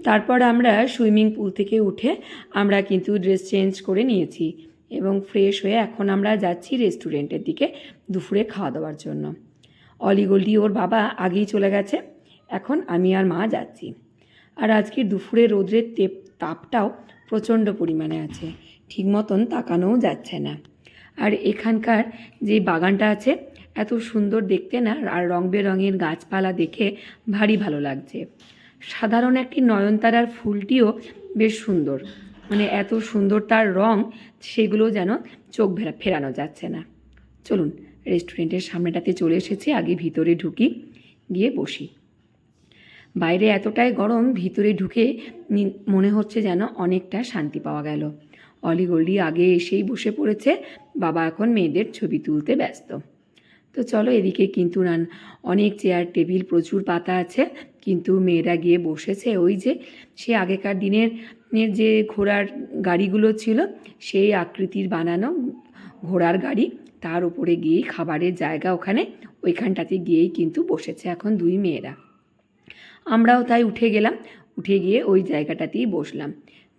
তারপর আমরা swimming pool থেকে উঠে আমরা কিন্তু ড্রেস চেঞ্জ করে নিয়েছি এবং ফ্রেশ হয়ে এখন আমরা যাচ্ছি রেস্টুরেন্টের দিকে দুপুরে খাওয়া দাওয়ার জন্য। অলি ওর বাবা আগেই চলে গেছে, এখন আমি আর মা যাচ্ছি। আর আজকের দুপুরে রোদ্রের তাপটাও প্রচণ্ড পরিমাণে আছে, ঠিক মতন তাকানোও যাচ্ছে না। আর এখানকার যে বাগানটা আছে এত সুন্দর দেখতে না, আর রং বেরঙের গাছপালা দেখে ভারী ভালো লাগছে। সাধারণ একটি নয়নতারার ফুলটিও বেশ সুন্দর, মানে এত সুন্দর তার রং, সেগুলো যেন চোখ ফেরানো যাচ্ছে না। চলুন রেস্টুরেন্টের সামনেটাতে চলে এসেছি, আগে ভিতরে ঢুকি, গিয়ে বসি। বাইরে এতটাই গরম, ভিতরে ঢুকে মনে হচ্ছে যেন অনেকটা শান্তি পাওয়া গেল। অলি আগে এসেই বসে পড়েছে, বাবা এখন মেয়েদের ছবি তুলতে ব্যস্ত। তো চলো, এদিকে কিন্তু অনেক চেয়ার টেবিল, প্রচুর পাতা আছে, কিন্তু মেয়েরা গিয়ে বসেছে ওই যে সে আগেকার দিনের যে ঘোড়ার গাড়িগুলো ছিল, সেই আকৃতির বানানো ঘোড়ার গাড়ি, তার উপরে গিয়েই খাবারের জায়গা, ওইখানটাতে গিয়েই কিন্তু বসেছে এখন দুই মেয়েরা। আমরাও তাই উঠে গেলাম, উঠে গিয়ে ওই জায়গাটাতেই বসলাম।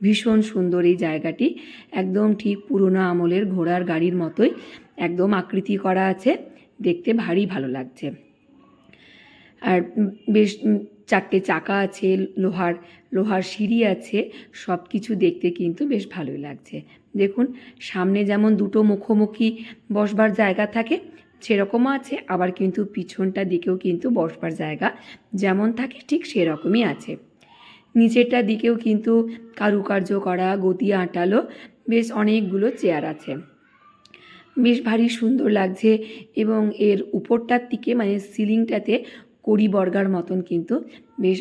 ভীষণ সুন্দর এই জায়গাটি, একদম ঠিক পুরোনো আমলের ঘোড়ার গাড়ির মতোই একদম আকৃতি করা আছে, দেখতে ভারী ভালো লাগছে। আর বেশ চারটে চাকা আছে, লোহার সিঁড়ি আছে, সব কিছু দেখতে কিন্তু বেশ ভালোই লাগছে। দেখুন, সামনে যেমন দুটো মুখোমুখি বসবার জায়গা থাকে সেরকমও আছে, আবার কিন্তু পিছনটা দিকেও কিন্তু বসবার জায়গা যেমন থাকে ঠিক সেরকমই আছে। নিচেরটা দিকেও কিন্তু কারুকার্য করা, গতি আঁটালো বেশ অনেকগুলো চেয়ার আছে, বেশ ভারী সুন্দর লাগছে। এবং এর উপরটার দিকে মানে সিলিংটাতে কড়ি বর্গার মতন কিন্তু বেশ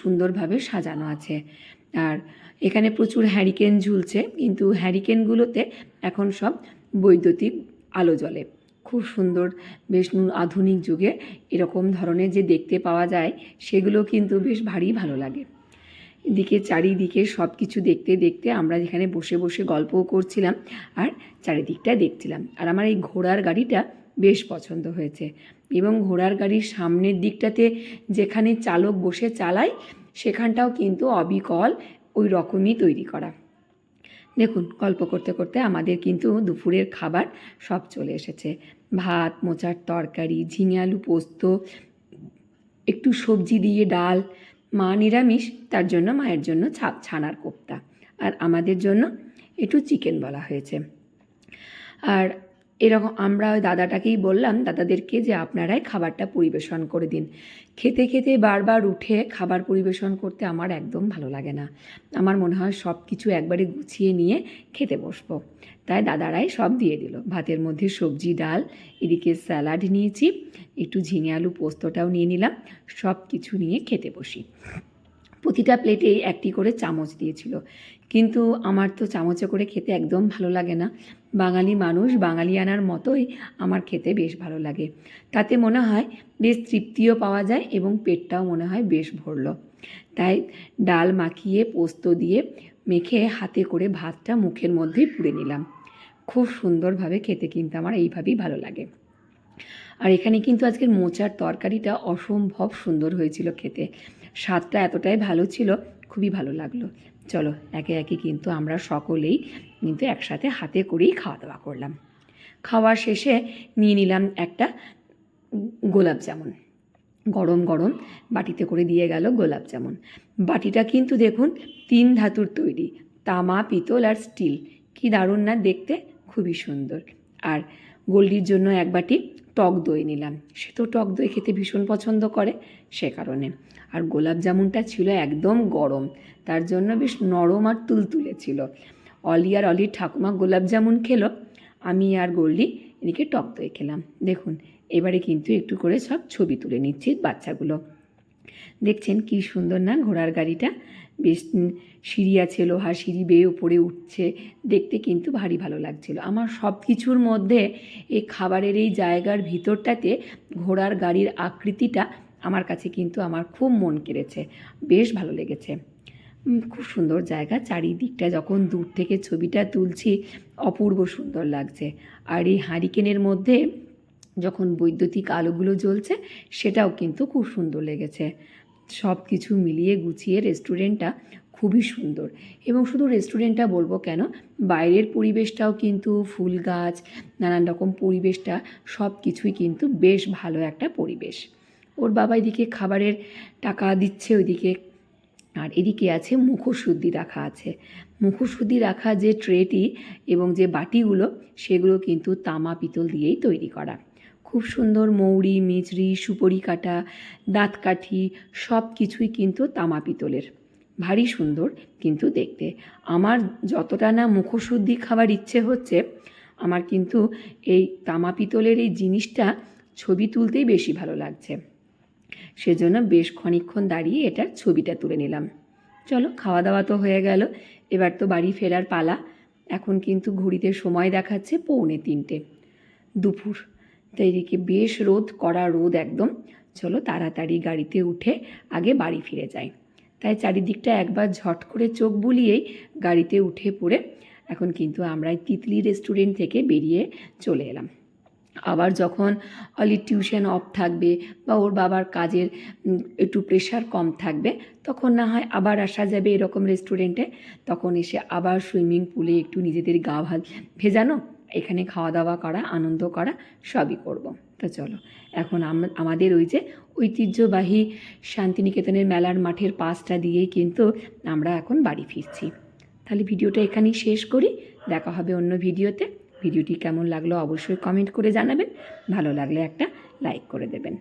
সুন্দরভাবে সাজানো আছে। আর এখানে প্রচুর হ্যারিকেন ঝুলছে, কিন্তু হ্যারিকেনগুলোতে এখন সব বৈদ্যুতিক আলো জ্বলে। খুব সুন্দর, বেশ আধুনিক যুগে এরকম ধরনের যে দেখতে পাওয়া যায় সেগুলো কিন্তু বেশ ভারী ভালো লাগে। এদিকে চারিদিকে সব কিছু দেখতে দেখতে আমরা যেখানে বসে বসে গল্পও করছিলাম আর চারিদিকটা দেখছিলাম। আর আমার এই ঘোড়ার গাড়িটা বেশ পছন্দ হয়েছে, এবং ঘোড়ার গাড়ির সামনের দিকটাতে যেখানে চালক বসে চালায় সেখানটাও কিন্তু অবিকল ওই রকমই তৈরি করা। দেখুন, গল্প করতে করতে আমাদের কিন্তু দুপুরের খাবার সব চলে এসেছে। ভাত, মোচার তরকারি, ঝিঙে আলু পোস্ত, একটু সবজি দিয়ে ডাল, মা নিরামিষ, তার জন্য মায়ের জন্য ছানার কোপ্তা, আর আমাদের জন্য একটু চিকেন বলা হয়েছে। আর এরকম আমরা ওই দাদাটাকেই বললাম, দাদাদেরকে, যে আপনারাই খাবারটা পরিবেশন করে দিন। খেতে খেতে বারবার উঠে খাবার পরিবেশন করতে আমার একদম ভালো লাগে না। আমার মনে হয় সব কিছু একবারে গুছিয়ে নিয়ে খেতে বসবো। তাই দাদারাই সব দিয়ে দিল। ভাতের মধ্যে সবজি, ডাল, এদিকে স্যালাড নিয়েছি, একটু ঝিঙে আলু পোস্তটাও নিয়ে নিলাম, সব কিছু নিয়ে খেতে বসি। প্রতিটা প্লেটেই একটি করে চামচ দিয়েছিল, কিন্তু আমার তো চামচে করে খেতে একদম ভালো লাগে না। বাঙালি মানুষ, বাঙালিয়ানার মতোই আমার খেতে বেশ ভালো লাগে। তাতে মনে হয় বেশ তৃপ্তিও পাওয়া যায় এবং পেটটাও মনে হয় বেশ ভরল। তাই ডাল মাখিয়ে পোস্ত দিয়ে মেখে হাতে করে ভাতটা মুখের মধ্যেই পুরে নিলাম। খুব সুন্দরভাবে খেতে কিন্তু আমার এইভাবেই ভালো লাগে। আর এখানে কিন্তু আজকের মোচার তরকারিটা অসম্ভব সুন্দর হয়েছিল খেতে, স্বাদটা এতটাই ভালো ছিল, খুবই ভালো লাগলো। চলো, একে একে কিন্তু আমরা সকলেই কিন্তু একসাথে হাতে করেই খাওয়া দাওয়া করলাম। খাওয়া শেষে নিয়ে নিলাম একটা গোলাপ জামুন, গরম গরম বাটিতে করে দিয়ে গেল গোলাপ জামুন। বাটিটা কিন্তু দেখুন 3 ধাতুর তৈরি, তামা, পিতল আর স্টিল, কি দারুণ না দেখতে, খুবই সুন্দর। আর গোল্ডির জন্য এক বাটি টক দই নিলাম, সে তো টক দই খেতে ভীষণ পছন্দ করে, সে কারণে। আর গোলাপ জামুনটা ছিল একদম গরম, তার জন্য বেশ নরম আর তুলতুলে ছিল। অলির ঠাকুমা গোলাপ জামুন খেলো, আমি আর গোল্ডি এদিকে টক দই খেলাম। দেখুন, এবারে কিন্তু একটু করে সব ছবি তুলে নিচ্ছি বাচ্চাগুলো। দেখছেন কি সুন্দর না ঘোড়ার গাড়িটা, বেশ সিঁড়ি আছে, লোহার সিঁড়ি বেয়ে উপরে উঠছে, দেখতে কিন্তু ভারী ভালো লাগছিল। আমার সব কিছুর মধ্যে এই খাবারের এই জায়গার ভিতরটাতে ঘোড়ার গাড়ির আকৃতিটা আমার কাছে কিন্তু আমার খুব মন কেড়েছে, বেশ ভালো লেগেছে। খুব সুন্দর জায়গা, চারিদিকটা যখন দূর থেকে ছবিটা তুলছি অপূর্ব সুন্দর লাগছে। আর এই হারিকেনের মধ্যে যখন বৈদ্যুতিক আলোগুলো জ্বলছে সেটাও কিন্তু খুব সুন্দর লেগেছে। সব কিছু মিলিয়ে গুছিয়ে রেস্টুরেন্টটা খুবই সুন্দর। এবং শুধু রেস্টুরেন্টটা বলবো কেন, বাইরের পরিবেশটাও কিন্তু ফুল গাছ, নানান রকম পরিবেশটা সব কিছুই কিন্তু বেশ ভালো একটা পরিবেশ। ওর বাবা এদিকে খাবারের টাকা দিচ্ছে ওইদিকে, আর এদিকে আছে মুখশুদ্ধি রাখা আছে। মুখশুদ্ধি রাখা যে ট্রেটি এবং যে বাটিগুলো, সেগুলো কিন্তু তামা পিতল দিয়েই তৈরি করা। খুব সুন্দর মৌরি, মিছরি, সুপরি কাটা, দাঁতকাঠি সব কিছুই কিন্তু তামা পিতলের। ভারী সুন্দর কিন্তু দেখতে। আমার যতটা না মুখশুদ্ধি খাবার ইচ্ছে হচ্ছে, আমার কিন্তু এই তামা পিতলের এই জিনিসটা ছবি তুলতেই বেশি ভালো লাগছে। সেজন্য বেশ খানিকক্ষণ দাঁড়িয়ে এটার ছবিটা তুলে নিলাম। চলো, খাওয়া দাওয়া তো হয়ে গেল, এবার তো বাড়ি ফেরার পালা। এখন কিন্তু ঘড়িতে সময় দেখাচ্ছে 2:45 দুপুর। তাই এদিকে বেশ রোদ, কড়া রোদ একদম। চলো তাড়াতাড়ি গাড়িতে উঠে আগে বাড়ি ফিরে যাই। তাই চারিদিকটা একবার ঝট করে চোখ বুলিয়েই গাড়িতে উঠে পড়ে এখন কিন্তু আমরা তিতলি রেস্টুরেন্ট থেকে বেরিয়ে চলে এলাম। আবার যখন অলির টিউশন অফ থাকবে বা ওর বাবার কাজের একটু প্রেশার কম থাকবে, তখন না হয় আবার আসা যাবে এরকম রেস্টুরেন্টে। তখন এসে আবার সুইমিং পুলে একটু নিজেদের গা ভেজানো, এখানে খাওয়া দাওয়া করা, আনন্দ করা সবই করব। তো চলো, এখন আমাদের ওই যে ঐতিহ্যবাহী শান্তিনিকেতনের মেলার মাঠের পাশটা দিয়েই কিন্তু আমরা এখন বাড়ি ফিরছি। তাহলে ভিডিওটা এখানেই শেষ করি, দেখা হবে অন্য ভিডিওতে। ভিডিওটি কেমন লাগলো অবশ্যই কমেন্ট করে জানাবেন, ভালো লাগলে একটা লাইক করে দেবেন।